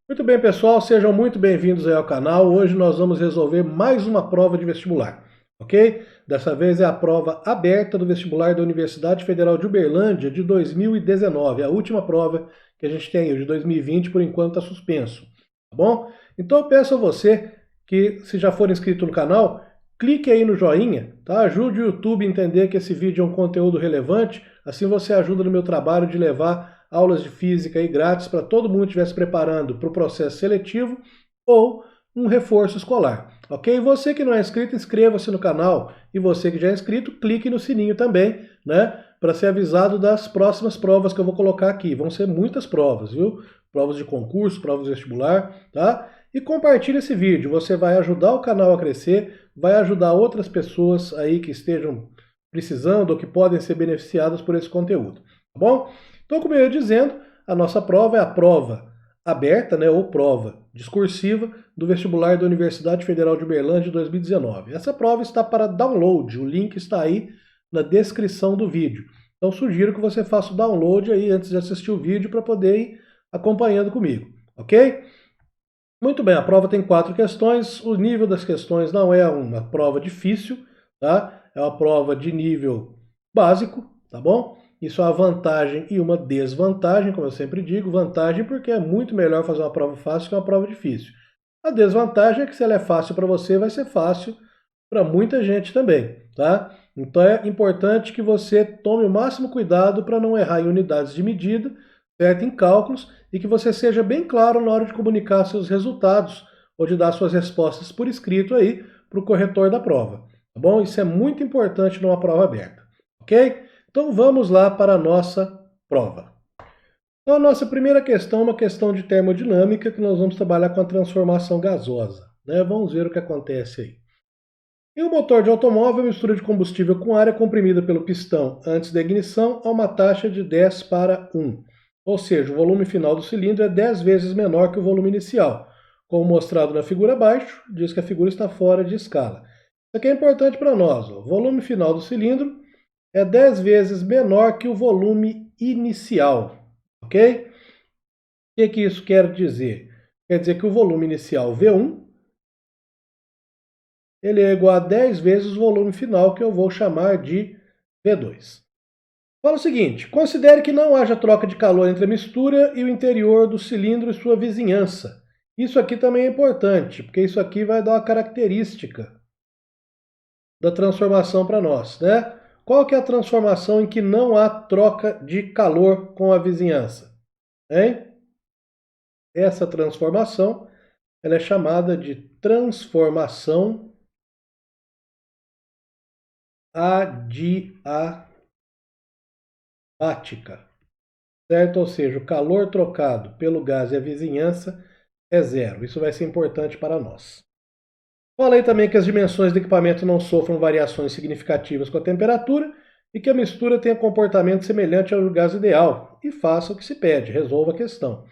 Muito bem, pessoal, sejam muito bem-vindos aí ao canal. Hoje nós vamos resolver mais uma prova de vestibular, ok? Dessa vez é a prova aberta do vestibular da Universidade Federal de Uberlândia de 2019, a última prova que a gente tem, o de 2020, por enquanto está suspenso, tá bom? Então eu peço a você que, se já for inscrito no canal, clique aí no joinha, tá? Ajude o YouTube a entender que esse vídeo é um conteúdo relevante, assim você ajuda no meu trabalho de levar aulas de física aí grátis para todo mundo que estiver se preparando para o processo seletivo ou um reforço escolar, ok? Você que não é inscrito, inscreva-se no canal, e você que já é inscrito, clique no sininho também, né? Para ser avisado das próximas provas que eu vou colocar aqui. Vão ser muitas provas, viu? Provas de concurso, provas de vestibular, tá? E compartilhe esse vídeo, você vai ajudar o canal a crescer, vai ajudar outras pessoas aí que estejam precisando ou que podem ser beneficiadas por esse conteúdo, tá bom? Então, como eu ia dizendo, a nossa prova é a prova aberta, né, ou prova discursiva do vestibular da Universidade Federal de Uberlândia de 2019. Essa prova está para download, o link está aí na descrição do vídeo. Então, sugiro que você faça o download aí antes de assistir o vídeo para poder ir acompanhando comigo, ok? Muito bem, a prova tem 4 questões. O nível das questões não é uma prova difícil, tá? É uma prova de nível básico, tá bom? Isso é uma vantagem e uma desvantagem, como eu sempre digo. Vantagem porque é muito melhor fazer uma prova fácil que uma prova difícil. A desvantagem é que se ela é fácil para você, vai ser fácil para muita gente também, tá? Então é importante que você tome o máximo cuidado para não errar em unidades de medida, certo? Em cálculos, e que você seja bem claro na hora de comunicar seus resultados ou de dar suas respostas por escrito aí para o corretor da prova, tá bom? Isso é muito importante numa prova aberta, ok? Então vamos lá para a nossa prova. Então a nossa primeira questão é uma questão de termodinâmica que nós vamos trabalhar com a transformação gasosa, né? Vamos ver o que acontece aí. Em um motor de automóvel, a mistura de combustível com ar é comprimida pelo pistão antes da ignição a uma taxa de 10 para 1. Ou seja, o volume final do cilindro é 10 vezes menor que o volume inicial. Como mostrado na figura abaixo, diz que a figura está fora de escala. Isso aqui é importante para nós. O volume final do cilindro é 10 vezes menor que o volume inicial. Ok? O que isso quer dizer? Quer dizer que o volume inicial V1 ele é igual a 10 vezes o volume final, que eu vou chamar de V2. Fala o seguinte, considere que não haja troca de calor entre a mistura e o interior do cilindro e sua vizinhança. Isso aqui também é importante, porque isso aqui vai dar uma característica da transformação para nós, né? Qual que é a transformação em que não há troca de calor com a vizinhança? Hein? Essa transformação ela é chamada de transformação adiabática. Certo? Ou seja, o calor trocado pelo gás e a vizinhança é zero. Isso vai ser importante para nós. Falei também que as dimensões do equipamento não sofram variações significativas com a temperatura e que a mistura tenha comportamento semelhante ao do gás ideal e faça o que se pede, resolva a questão.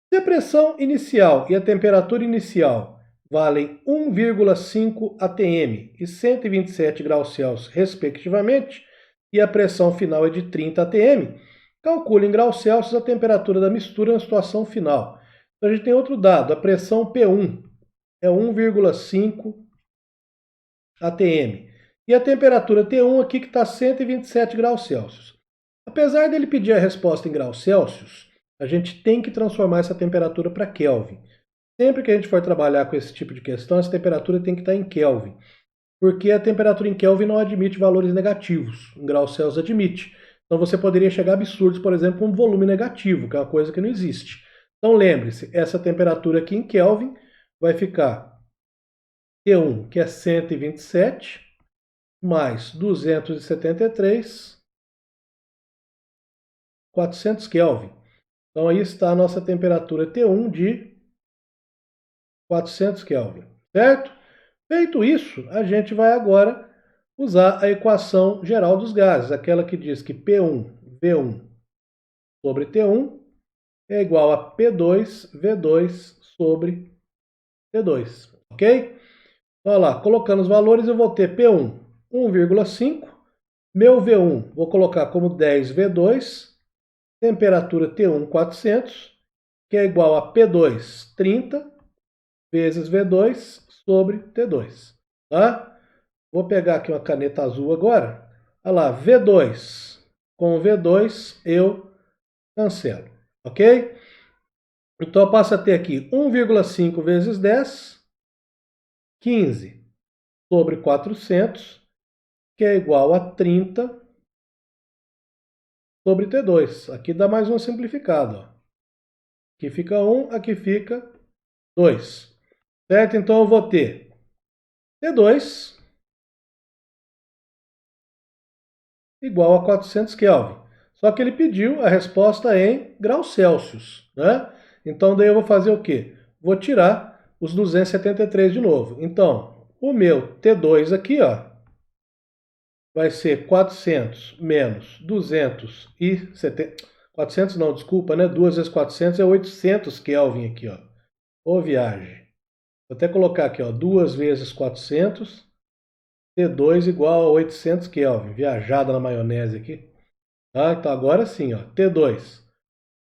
Se a pressão inicial e a temperatura inicial valem 1,5 atm e 127 graus Celsius, respectivamente, e a pressão final é de 30 atm, calcule em graus Celsius a temperatura da mistura na situação final. Então a gente tem outro dado, a pressão P1 é 1,5 atm. E a temperatura T1 aqui que está 127 graus Celsius. Apesar dele pedir a resposta em graus Celsius, a gente tem que transformar essa temperatura para Kelvin. Sempre que a gente for trabalhar com esse tipo de questão, essa temperatura tem que estar em Kelvin. Porque a temperatura em Kelvin não admite valores negativos. Em graus Celsius admite. Então você poderia chegar a absurdos, por exemplo, um volume negativo, que é uma coisa que não existe. Então lembre-se, essa temperatura aqui em Kelvin vai ficar T1, que é 127, mais 273, 400 Kelvin. Então aí está a nossa temperatura T1 de 400 Kelvin, certo? Feito isso, a gente vai agora usar a equação geral dos gases, aquela que diz que P1V1 sobre T1 é igual a P2V2 sobre T2, ok? Então, olha lá, colocando os valores, eu vou ter P1, 1,5, meu V1 vou colocar como 10V2, temperatura T1, 400, que é igual a P2, 30, vezes V2 sobre T2. Tá? Vou pegar aqui uma caneta azul agora. Olha lá, V2 com V2 eu cancelo. Ok? Então eu passo a ter aqui 1,5 vezes 10, 15 sobre 400, que é igual a 30 sobre T2. Aqui dá mais um simplificado. Ó. Aqui fica 1, aqui fica 2. Certo? Então eu vou ter T2 igual a 400 Kelvin. Só que ele pediu a resposta em graus Celsius. Né? Então daí eu vou fazer o quê? Vou tirar os 273 de novo. Então, o meu T2 aqui, ó, vai ser 400 menos 270... 400 não, desculpa, né? 2 vezes 400 é 800 Kelvin aqui, ó. Ô viagem. Vou até colocar aqui, ó, 2 vezes 400, T2 igual a 800 Kelvin. Viajada na maionese aqui. Tá? Então agora sim, ó, T2,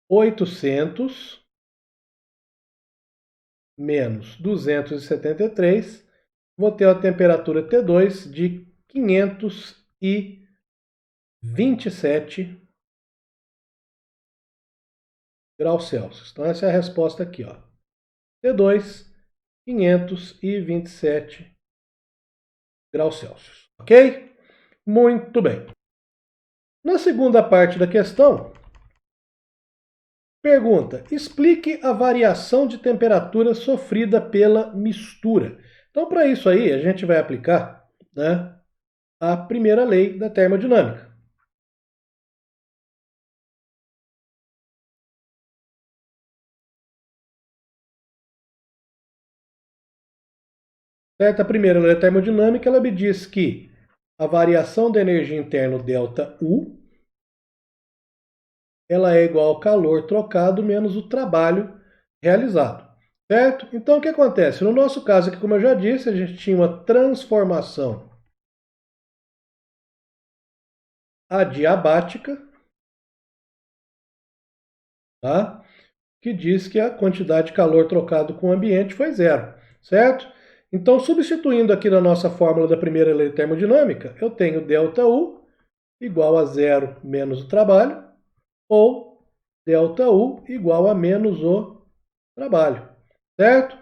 800 menos 273, vou ter a temperatura T2 de 527 graus Celsius. Então essa é a resposta aqui, ó. T2, 527 graus Celsius. Ok? Muito bem. Na segunda parte da questão, pergunta: explique a variação de temperatura sofrida pela mistura. Então, para isso aí, a gente vai aplicar, né, a primeira lei da termodinâmica. Certo? A primeira lei da termodinâmica, ela me diz que a variação da energia interna, ΔU, ela é igual ao calor trocado menos o trabalho realizado. Certo? Então, o que acontece? No nosso caso aqui, como eu já disse, a gente tinha uma transformação adiabática, tá? Que diz que a quantidade de calor trocado com o ambiente foi zero, certo? Então, substituindo aqui na nossa fórmula da primeira lei termodinâmica, eu tenho ΔU igual a zero menos o trabalho, ou ΔU igual a menos o trabalho, certo? O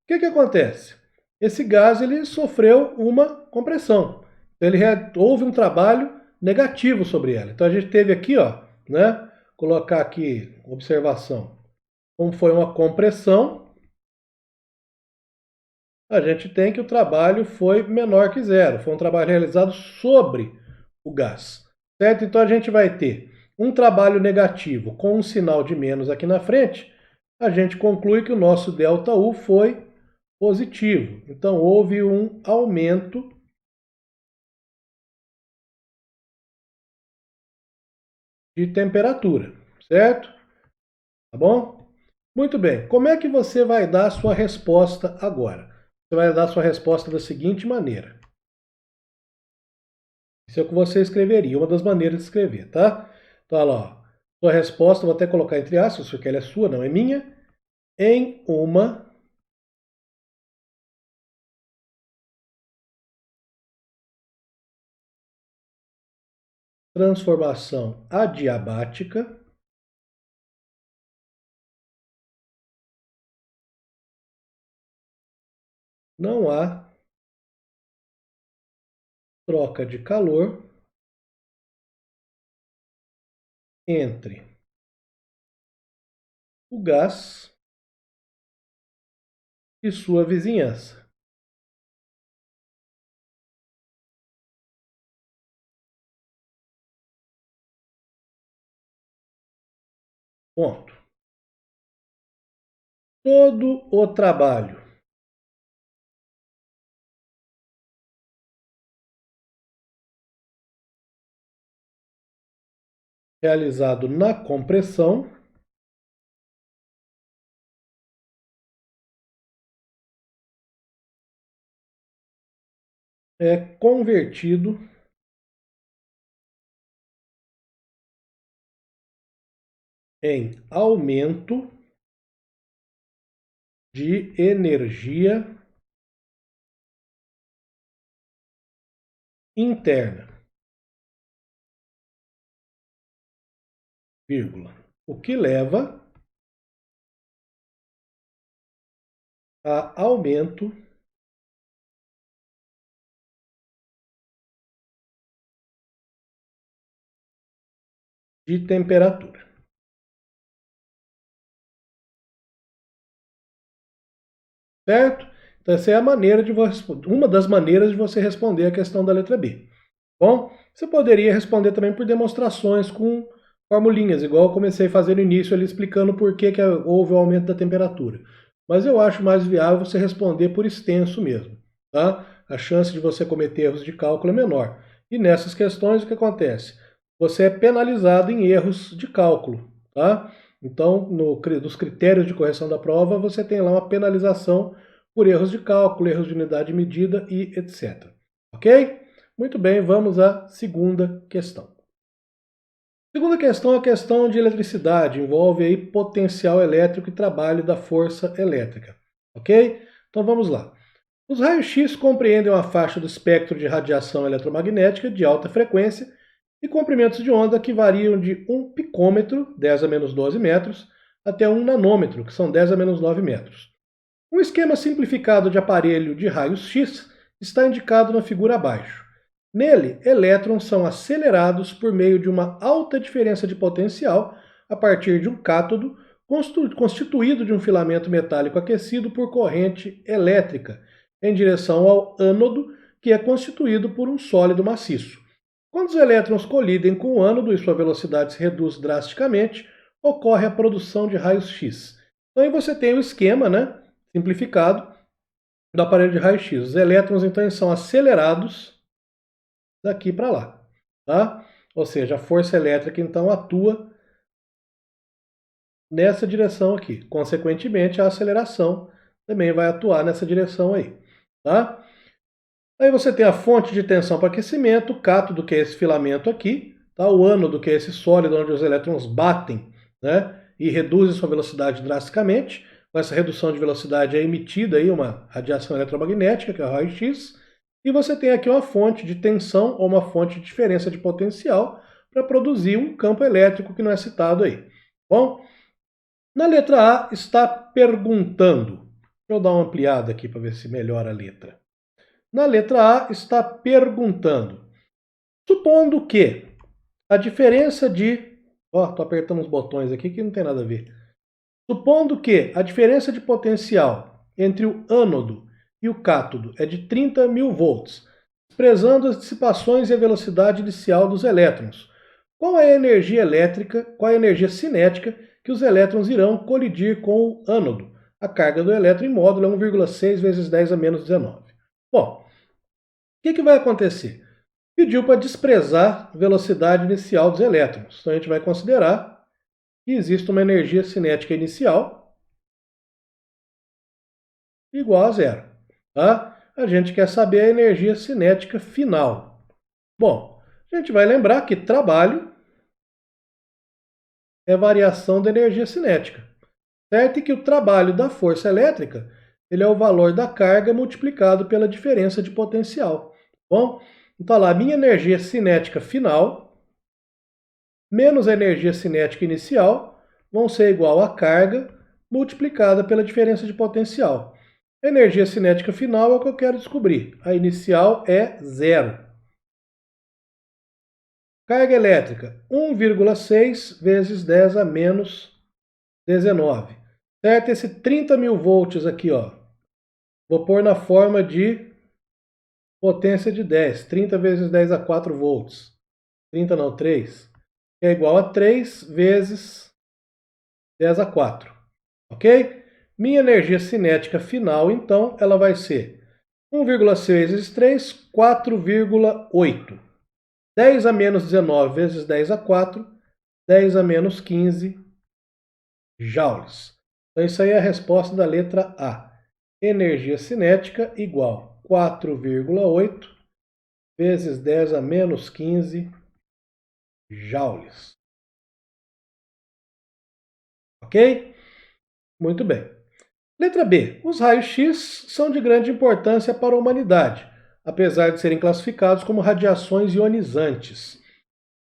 que acontece? Esse gás ele sofreu uma compressão, houve um trabalho negativo sobre ela. Então a gente teve aqui, ó, né? Colocar aqui observação. Como foi uma compressão, a gente tem que o trabalho foi menor que zero. Foi um trabalho realizado sobre o gás. Certo? Então a gente vai ter um trabalho negativo com um sinal de menos aqui na frente. A gente conclui que o nosso ΔU foi positivo. Então houve um aumento de temperatura. Certo? Tá bom? Muito bem. Como é que você vai dar a sua resposta agora? Você vai dar a sua resposta da seguinte maneira. Isso é o que você escreveria, uma das maneiras de escrever, tá? Então, olha lá, ó. Sua resposta, vou até colocar entre aspas, porque ela é sua, não é minha. Em uma transformação adiabática, não há troca de calor entre o gás e sua vizinhança. Ponto. Todo o trabalho realizado na compressão é convertido em aumento de energia interna, vírgula, o que leva a aumento de temperatura. Certo? Então essa é a maneira de você, uma das maneiras de você responder a questão da letra B. Bom, você poderia responder também por demonstrações com formulinhas, igual eu comecei a fazer no início ali explicando por que houve o aumento da temperatura. Mas eu acho mais viável você responder por extenso mesmo, tá? A chance de você cometer erros de cálculo é menor. E nessas questões o que acontece? Você é penalizado em erros de cálculo, tá? Então, nos critérios de correção da prova, você tem lá uma penalização por erros de cálculo, erros de unidade de medida e etc. Ok? Muito bem, vamos à segunda questão. Segunda questão é a questão de eletricidade, envolve aí potencial elétrico e trabalho da força elétrica. Ok? Então vamos lá. Os raios-x compreendem uma faixa do espectro de radiação eletromagnética de alta frequência e comprimentos de onda que variam de 1 picômetro, 10 a menos 12 metros, até 1 nanômetro, que são 10 a menos 9 metros. Um esquema simplificado de aparelho de raios-x está indicado na figura abaixo. Nele, elétrons são acelerados por meio de uma alta diferença de potencial a partir de um cátodo constituído de um filamento metálico aquecido por corrente elétrica em direção ao ânodo, que é constituído por um sólido maciço. Quando os elétrons colidem com o ânodo e sua velocidade se reduz drasticamente, ocorre a produção de raios-x. Então aí você tem o esquema, né, simplificado do aparelho de raio-x. Os elétrons então são acelerados daqui para lá, tá? Ou seja, a força elétrica então atua nessa direção aqui. Consequentemente, a aceleração também vai atuar nessa direção aí, tá? Aí você tem a fonte de tensão para aquecimento, o cátodo, que é esse filamento aqui, tá? O ânodo, que é esse sólido onde os elétrons batem, né? E reduzem sua velocidade drasticamente. Com essa redução de velocidade é emitida aí uma radiação eletromagnética, que é o raio-x. E você tem aqui uma fonte de tensão ou uma fonte de diferença de potencial para produzir um campo elétrico que não é citado aí. Bom, na letra A está perguntando. Deixa eu dar uma ampliada aqui para ver se melhora a letra. Na letra A está perguntando. Supondo que a diferença de... Ó, estou apertando uns botões aqui que não tem nada a ver. Supondo que a diferença de potencial entre o ânodo e o cátodo é de 30 mil volts, desprezando as dissipações e a velocidade inicial dos elétrons, qual é a energia elétrica, qual é a energia cinética que os elétrons irão colidir com o ânodo? A carga do elétron em módulo é 1,6 vezes 10 a menos 19. Bom, o que vai acontecer? Pediu para desprezar a velocidade inicial dos elétrons. Então a gente vai considerar que existe uma energia cinética inicial igual a zero. Tá? A gente quer saber a energia cinética final. Bom, a gente vai lembrar que trabalho é variação da energia cinética. Certo? E que o trabalho da força elétrica ele é o valor da carga multiplicado pela diferença de potencial. Bom, então lá, a minha energia cinética final menos a energia cinética inicial vão ser igual a carga multiplicada pela diferença de potencial. A energia cinética final é o que eu quero descobrir. A inicial é zero. Carga elétrica, 1,6 vezes 10 a menos 19. Certo? Esse 30 mil volts aqui, ó, vou pôr na forma de potência de 10. 30 vezes 10 a 4 volts. 30 não, 3. É igual a 3 vezes 10 a 4. Ok? Minha energia cinética final, então, ela vai ser 1,6 vezes 3, 4,8. 10 a menos 19 vezes 10 a 4, 10 a menos 15 joules. Então, isso aí é a resposta da letra A. Energia cinética igual 4,8 vezes 10 a menos 15 joules. Ok? Muito bem. Letra B. Os raios-x são de grande importância para a humanidade, apesar de serem classificados como radiações ionizantes.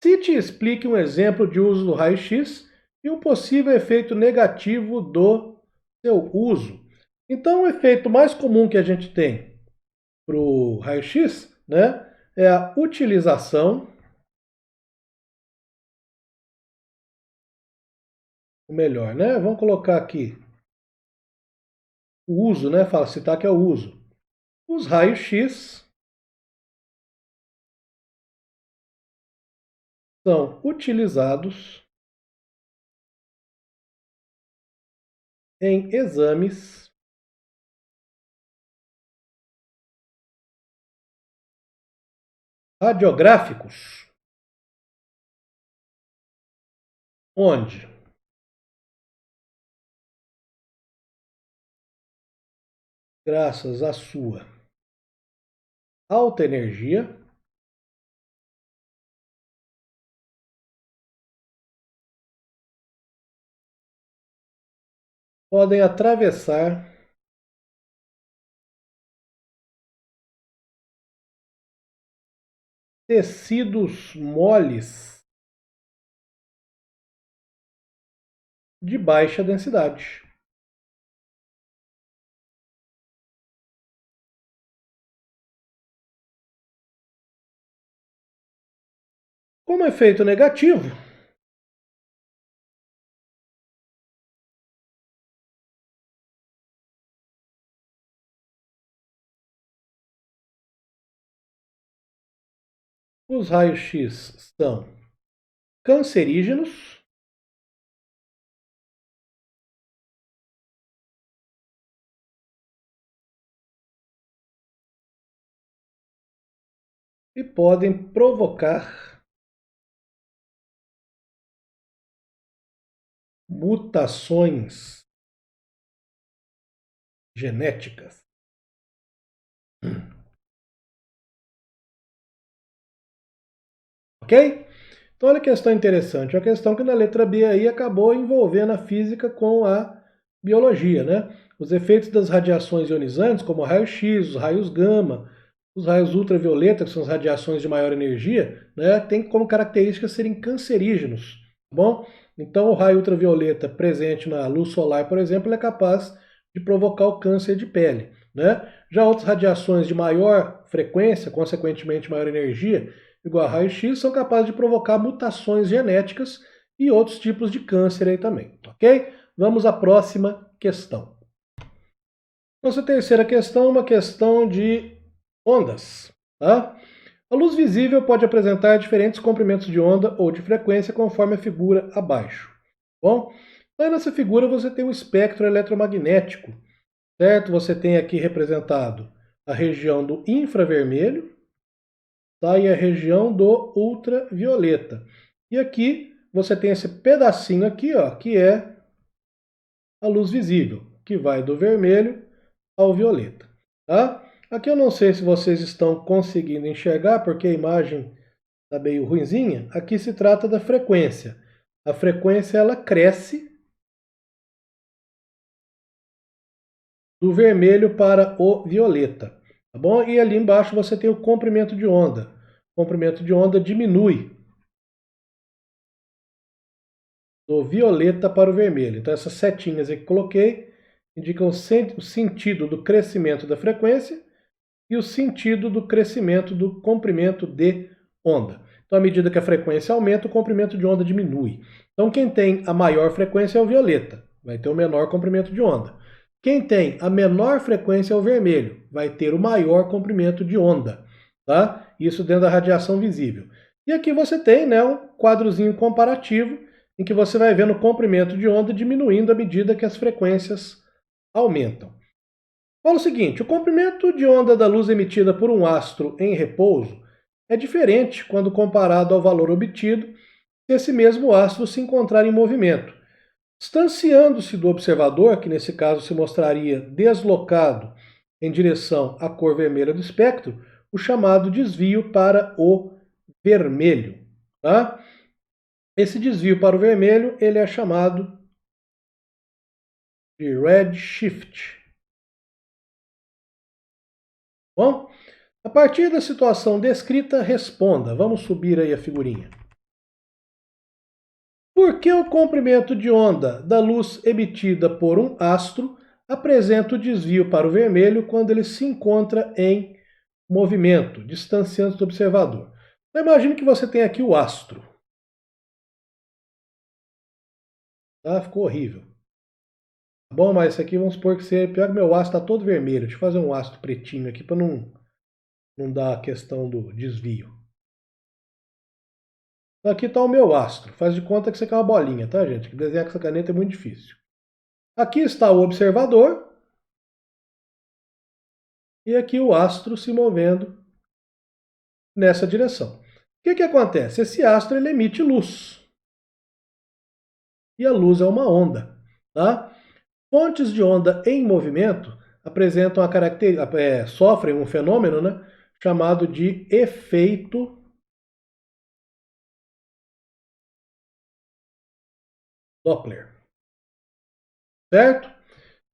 Cite e explique um exemplo de uso do raio-x e um possível efeito negativo do seu uso. Então, o efeito mais comum que a gente tem para o raio-x, né, é a utilização, ou melhor, né, vamos colocar aqui o uso, né, fala, citar que é o uso. Os raios-x são utilizados em exames radiográficos, onde, graças à sua alta energia, podem atravessar tecidos moles de baixa densidade. Como efeito negativo, os raios-x são cancerígenos, e podem provocar mutações genéticas. Ok? Então, olha que questão interessante. A questão que na letra B aí acabou envolvendo a física com a biologia, né? Os efeitos das radiações ionizantes, como o raio-x, os raios gama, os raios ultravioleta, que são as radiações de maior energia, né, tem como característica serem cancerígenos, tá bom? Então, o raio ultravioleta presente na luz solar, por exemplo, é capaz de provocar o câncer de pele, né? Já outras radiações de maior frequência, consequentemente maior energia, igual a raio-x, são capazes de provocar mutações genéticas e outros tipos de câncer aí também, ok? Vamos à próxima questão. Nossa terceira questão é uma questão de ondas. Tá? A luz visível pode apresentar diferentes comprimentos de onda ou de frequência conforme a figura abaixo. Bom, então nessa figura você tem o espectro eletromagnético, certo? Você tem aqui representado a região do infravermelho, tá? E a região do ultravioleta. E aqui você tem esse pedacinho aqui, ó, que é a luz visível, que vai do vermelho ao violeta. Tá? Aqui eu não sei se vocês estão conseguindo enxergar, porque a imagem está meio ruinzinha. Aqui se trata da frequência. A frequência ela cresce do vermelho para o violeta. Tá bom? E ali embaixo você tem o comprimento de onda. O comprimento de onda diminui do violeta para o vermelho. Então essas setinhas aqui que coloquei indicam o sentido do crescimento da frequência e o sentido do crescimento do comprimento de onda. Então, à medida que a frequência aumenta, o comprimento de onda diminui. Então, quem tem a maior frequência é o violeta, vai ter o menor comprimento de onda. Quem tem a menor frequência é o vermelho, vai ter o maior comprimento de onda. Tá? Isso dentro da radiação visível. E aqui você tem, né, um quadrozinho comparativo em que você vai vendo o comprimento de onda diminuindo à medida que as frequências aumentam. Fala o seguinte, o comprimento de onda da luz emitida por um astro em repouso é diferente quando comparado ao valor obtido se esse mesmo astro se encontrar em movimento. Distanciando-se do observador, que nesse caso se mostraria deslocado em direção à cor vermelha do espectro, o chamado desvio para o vermelho. Tá? Esse desvio para o vermelho ele é chamado de redshift. Bom, a partir da situação descrita, responda. Vamos subir aí a figurinha. Por que o comprimento de onda da luz emitida por um astro apresenta o desvio para o vermelho quando ele se encontra em movimento, distanciando do observador? Então imagine que você tem aqui o astro. Tá? Ficou horrível. Tá bom, mas isso aqui vamos supor que seja pior que meu astro está todo vermelho. Deixa eu fazer um astro pretinho aqui para não dar a questão do desvio. Então aqui está o meu astro. Faz de conta que isso aqui é uma bolinha, tá, gente? Que desenhar com essa caneta é muito difícil. Aqui está o observador. E aqui o astro se movendo nessa direção. O que acontece? Esse astro ele emite luz. E a luz é uma onda. Tá? Fontes de onda em movimento apresentam a sofrem um fenômeno, né, chamado de efeito Doppler. Certo?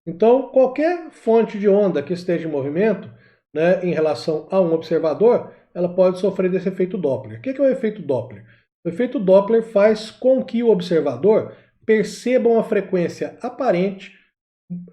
Então, qualquer fonte de onda que esteja em movimento, né, em relação a um observador, ela pode sofrer desse efeito Doppler. O que é o efeito Doppler? O efeito Doppler faz com que o observador perceba uma frequência aparente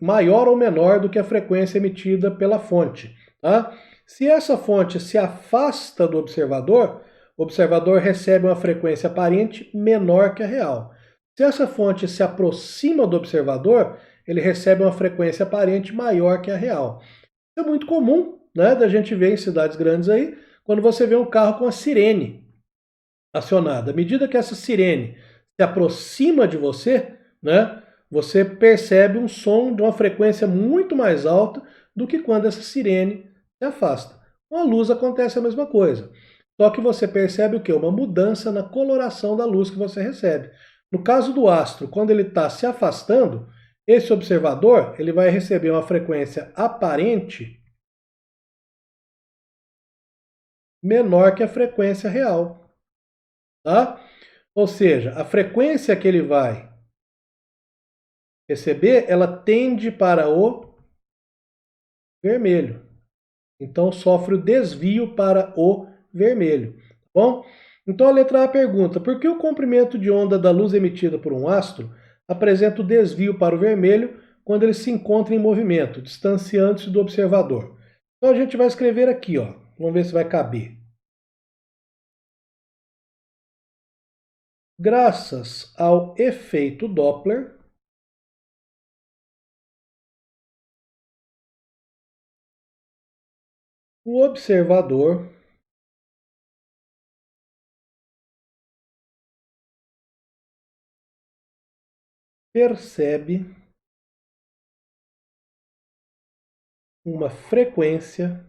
maior ou menor do que a frequência emitida pela fonte. Tá? Se essa fonte se afasta do observador, o observador recebe uma frequência aparente menor que a real. Se essa fonte se aproxima do observador, ele recebe uma frequência aparente maior que a real. Isso é muito comum, né, da gente ver em cidades grandes aí, quando você vê um carro com a sirene acionada. À medida que essa sirene se aproxima de você, né, você percebe um som de uma frequência muito mais alta do que quando essa sirene se afasta. Com a luz acontece a mesma coisa. Só que você percebe o quê? Uma mudança na coloração da luz que você recebe. No caso do astro, quando ele está se afastando, esse observador ele vai receber uma frequência aparente menor que a frequência real. Tá? Ou seja, a frequência que ele vai receber, ela tende para o vermelho. Então sofre o desvio para o vermelho. Tá bom? Então a letra A pergunta: por que o comprimento de onda da luz emitida por um astro apresenta o desvio para o vermelho quando ele se encontra em movimento, distanciando-se do observador? Então a gente vai escrever aqui, ó. Vamos ver se vai caber. Graças ao efeito Doppler, o observador percebe uma frequência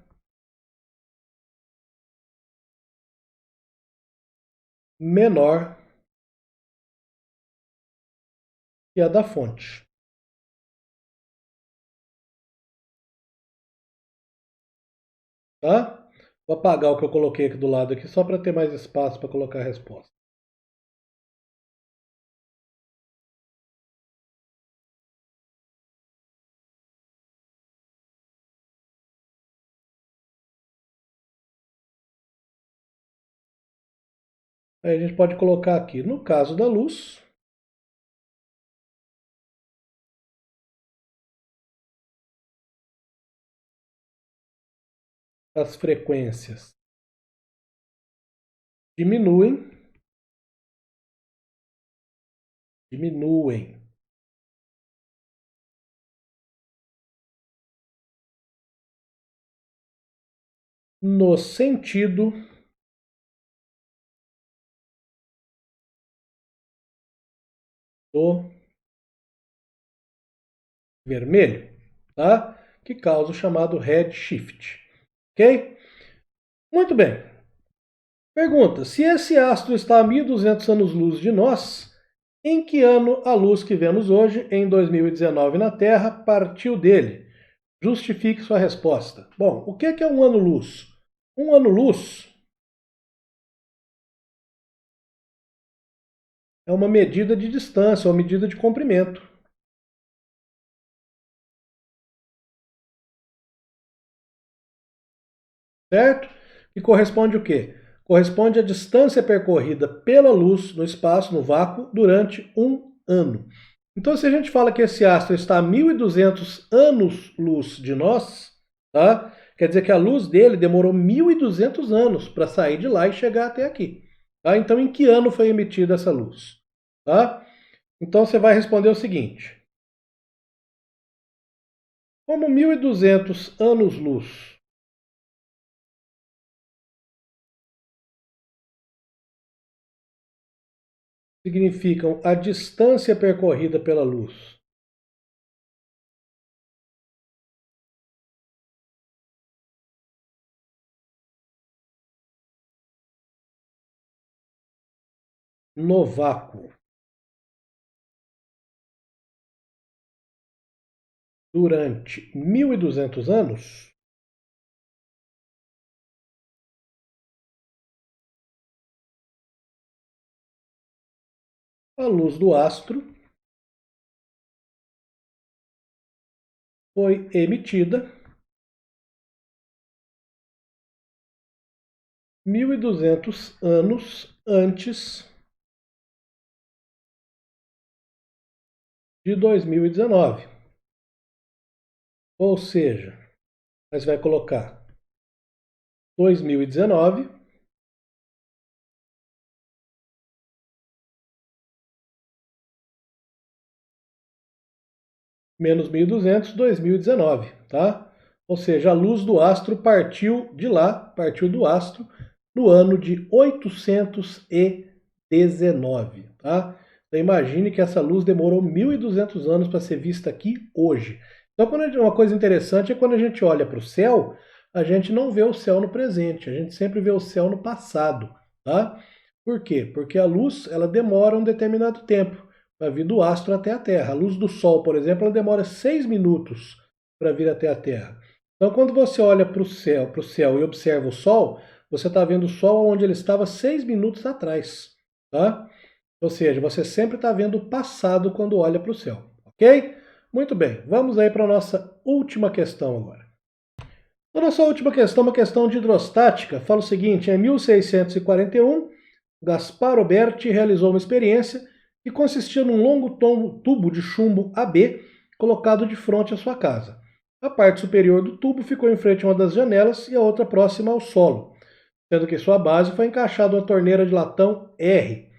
menor que a da fonte. Tá? Vou apagar o que eu coloquei aqui do lado aqui só para ter mais espaço para colocar a resposta. Aí a gente pode colocar aqui, no caso da luz, as frequências diminuem, diminuem no sentido do vermelho, tá? Que causa o chamado redshift. Ok? Muito bem. Pergunta: se esse astro está a 1.200 anos-luz de nós, em que ano a luz que vemos hoje, em 2019, na Terra, partiu dele? Justifique sua resposta. Bom, o que é um ano-luz? Um ano-luz é uma medida de distância, uma medida de comprimento. certo? E corresponde o quê? Corresponde à distância percorrida pela luz no espaço, no vácuo, durante um ano. Então, se a gente fala que esse astro está a 1.200 anos-luz de nós, tá? Quer dizer que a luz dele demorou 1.200 anos para sair de lá e chegar até aqui. Tá? Então, em que ano foi emitida essa luz? Tá? Então, você vai responder o seguinte. Como 1.200 anos-luz significam a distância percorrida pela luz no vácuo durante 1.200 anos, a luz do astro foi emitida 1.200 anos antes de 2019. Ou seja, você vai colocar 2019 menos 1.200, 2019, tá? Ou seja, a luz do astro partiu de lá, partiu do astro, no ano de 819, tá? Então imagine que essa luz demorou 1.200 anos para ser vista aqui hoje. Então uma coisa interessante é quando a gente olha para o céu, a gente não vê o céu no presente, a gente sempre vê o céu no passado, tá? Por quê? Porque a luz, ela demora um determinado tempo para vir do astro até a Terra. A luz do Sol, por exemplo, ela demora 6 minutos para vir até a Terra. Então, quando você olha para o céu e observa o Sol, você está vendo o Sol onde ele estava 6 minutos atrás. Tá? Ou seja, você sempre está vendo o passado quando olha para o céu. Ok? Muito bem, vamos aí para a nossa última questão agora. A nossa última questão, uma questão de hidrostática, fala o seguinte: em 1641, Gaspar Oberti realizou uma experiência que consistia num longo tubo de chumbo AB colocado de frente à sua casa. A parte superior do tubo ficou em frente a uma das janelas e a outra próxima ao solo, sendo que sua base foi encaixada uma torneira de latão R.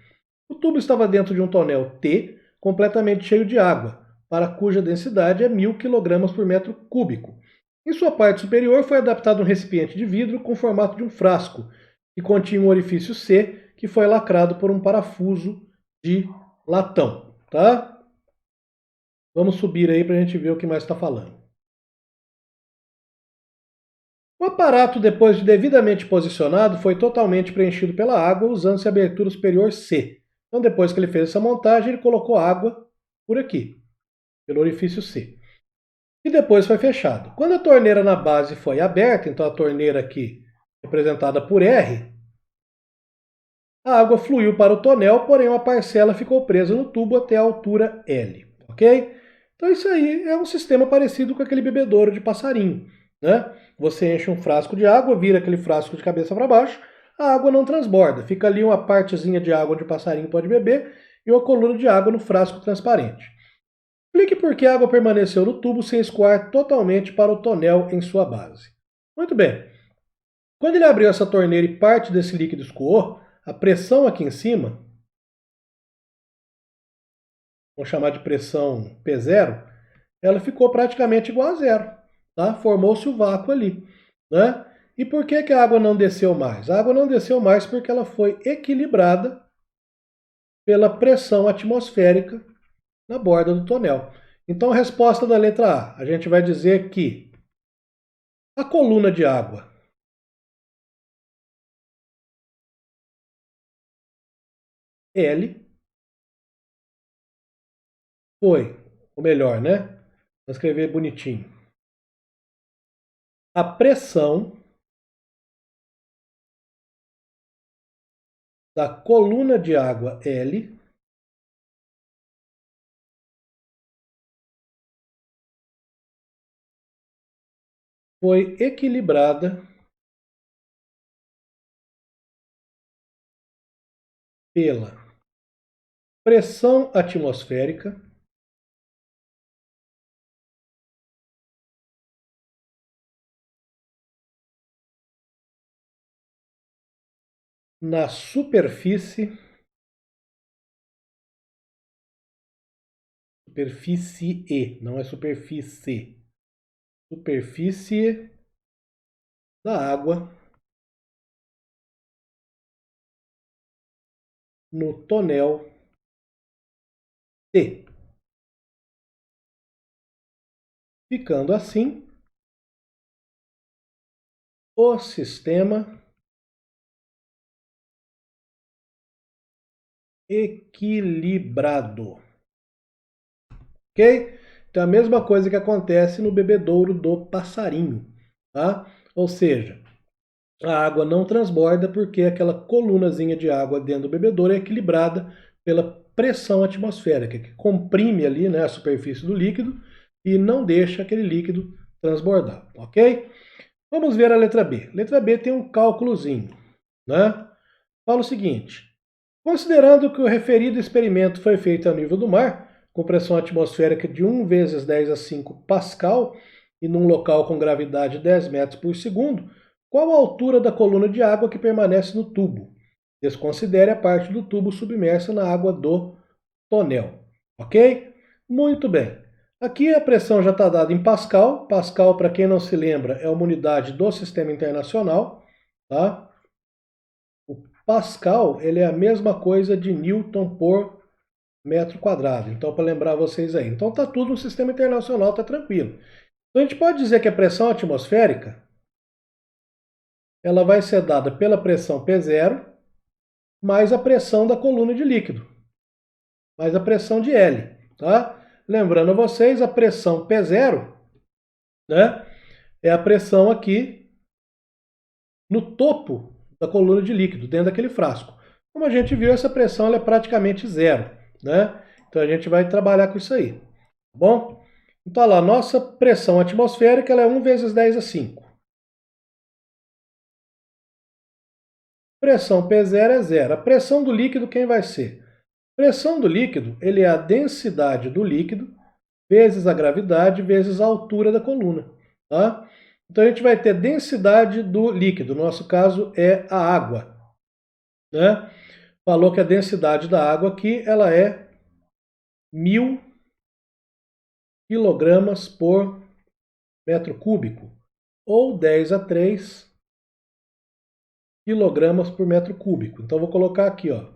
O tubo estava dentro de um tonel T completamente cheio de água, para cuja densidade é 1.000 kg por metro cúbico. Em sua parte superior foi adaptado um recipiente de vidro com o formato de um frasco, que continha um orifício C, que foi lacrado por um parafuso de latão. Tá? Vamos subir aí para a gente ver o que mais está falando. O aparato, depois de devidamente posicionado, foi totalmente preenchido pela água, usando-se a abertura superior C. Então, depois que ele fez essa montagem, ele colocou água por aqui, pelo orifício C. E depois foi fechado. Quando a torneira na base foi aberta, então a torneira aqui representada por R, a água fluiu para o tonel, porém uma parcela ficou presa no tubo até a altura L, ok? Então isso aí é um sistema parecido com aquele bebedouro de passarinho, né? Você enche um frasco de água, vira aquele frasco de cabeça para baixo, a água não transborda, fica ali uma partezinha de água onde o passarinho pode beber e uma coluna de água no frasco transparente. Explique por que a água permaneceu no tubo sem escoar totalmente para o tonel em sua base. Muito bem. Quando ele abriu essa torneira e parte desse líquido escoou, a pressão aqui em cima, vamos chamar de pressão P0, ela ficou praticamente igual a zero. Tá? Formou-se o vácuo ali. Né? E por que, que a água não desceu mais? A água não desceu mais porque ela foi equilibrada pela pressão atmosférica na borda do tonel. Então, a resposta da letra A, a gente vai dizer que a coluna de água L foi, ou melhor, né? Vou escrever bonitinho. A pressão da coluna de água L foi equilibrada pela pressão atmosférica na superfície não é superfície, superfície da água no tonel T, ficando assim o sistema equilibrado. Ok? Então é a mesma coisa que acontece no bebedouro do passarinho, tá? Ou seja, a água não transborda porque aquela colunazinha de água dentro do bebedouro é equilibrada pela pressão atmosférica, que comprime ali, né, a superfície do líquido e não deixa aquele líquido transbordar, ok? Vamos ver a letra B. Letra B tem um cálculozinho, né? Fala o seguinte: considerando que o referido experimento foi feito a nível do mar, com pressão atmosférica de 1 vezes 10 a 5 Pascal e num local com gravidade de 10 metros por segundo, qual a altura da coluna de água que permanece no tubo? Desconsidere a parte do tubo submersa na água do tonel. Ok? Muito bem. Aqui a pressão já está dada em Pascal. Pascal, para quem não se lembra, é uma unidade do Sistema Internacional. Tá? O Pascal ele é a mesma coisa de Newton por metro quadrado. Então, para lembrar vocês aí. Então, está tudo no Sistema Internacional, está tranquilo. Então, a gente pode dizer que a pressão atmosférica ela vai ser dada pela pressão P0 mais a pressão da coluna de líquido, mais a pressão de L. Tá? Lembrando a vocês, a pressão P0, né, é a pressão aqui no topo da coluna de líquido, dentro daquele frasco. Como a gente viu, essa pressão ela é praticamente zero, né? Então a gente vai trabalhar com isso aí, tá bom? Então lá, nossa pressão atmosférica ela é 1 vezes 10 a 5. Pressão P0 é zero. A pressão do líquido quem vai ser? Pressão do líquido ele é a densidade do líquido vezes a gravidade vezes a altura da coluna, tá? Então a gente vai ter densidade do líquido, no nosso caso é a água, né? Falou que a densidade da água aqui ela é 1000 quilogramas por metro cúbico, ou 10 a 3 quilogramas por metro cúbico. Então vou colocar aqui, ó,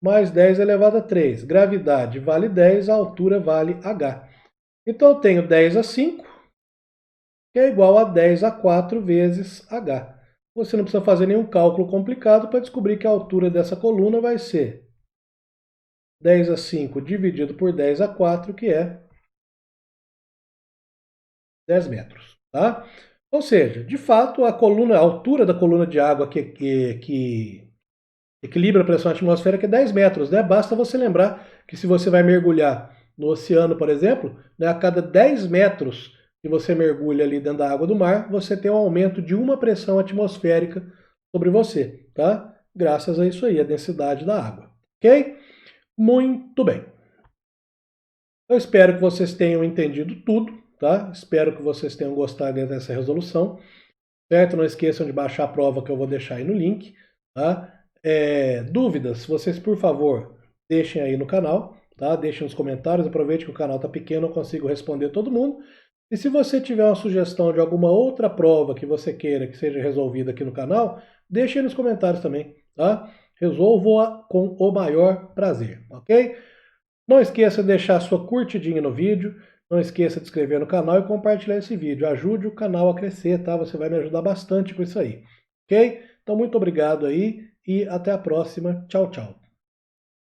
mais 10 elevado a 3. Gravidade vale 10, a altura vale h. Então eu tenho 10 a 5, que é igual a 10 a 4 vezes h. Você não precisa fazer nenhum cálculo complicado para descobrir que a altura dessa coluna vai ser 10 a 5 dividido por 10 a 4, que é 10 metros. Tá? Ou seja, de fato, a altura da coluna de água que equilibra a pressão atmosférica é 10 metros. Né? Basta você lembrar que se você vai mergulhar no oceano, por exemplo, né, a cada 10 metros que você mergulha ali dentro da água do mar, você tem um aumento de uma pressão atmosférica sobre você, tá? Graças a isso aí, a densidade da água. Ok? Muito bem. Eu espero que vocês tenham entendido tudo, tá? Espero que vocês tenham gostado dessa resolução, certo? Não esqueçam de baixar a prova que eu vou deixar aí no link, tá? Dúvidas, vocês por favor deixem aí no canal, tá? Deixem nos comentários, aproveite que o canal está pequeno, eu consigo responder todo mundo. E se você tiver uma sugestão de alguma outra prova que você queira que seja resolvida aqui no canal, deixe aí nos comentários também, tá? Resolvo-a com o maior prazer, ok? Não esqueça de deixar sua curtidinha no vídeo, não esqueça de se inscrever no canal e compartilhar esse vídeo. Ajude o canal a crescer, tá? Você vai me ajudar bastante com isso aí, ok? Então muito obrigado aí e até a próxima. Tchau, tchau.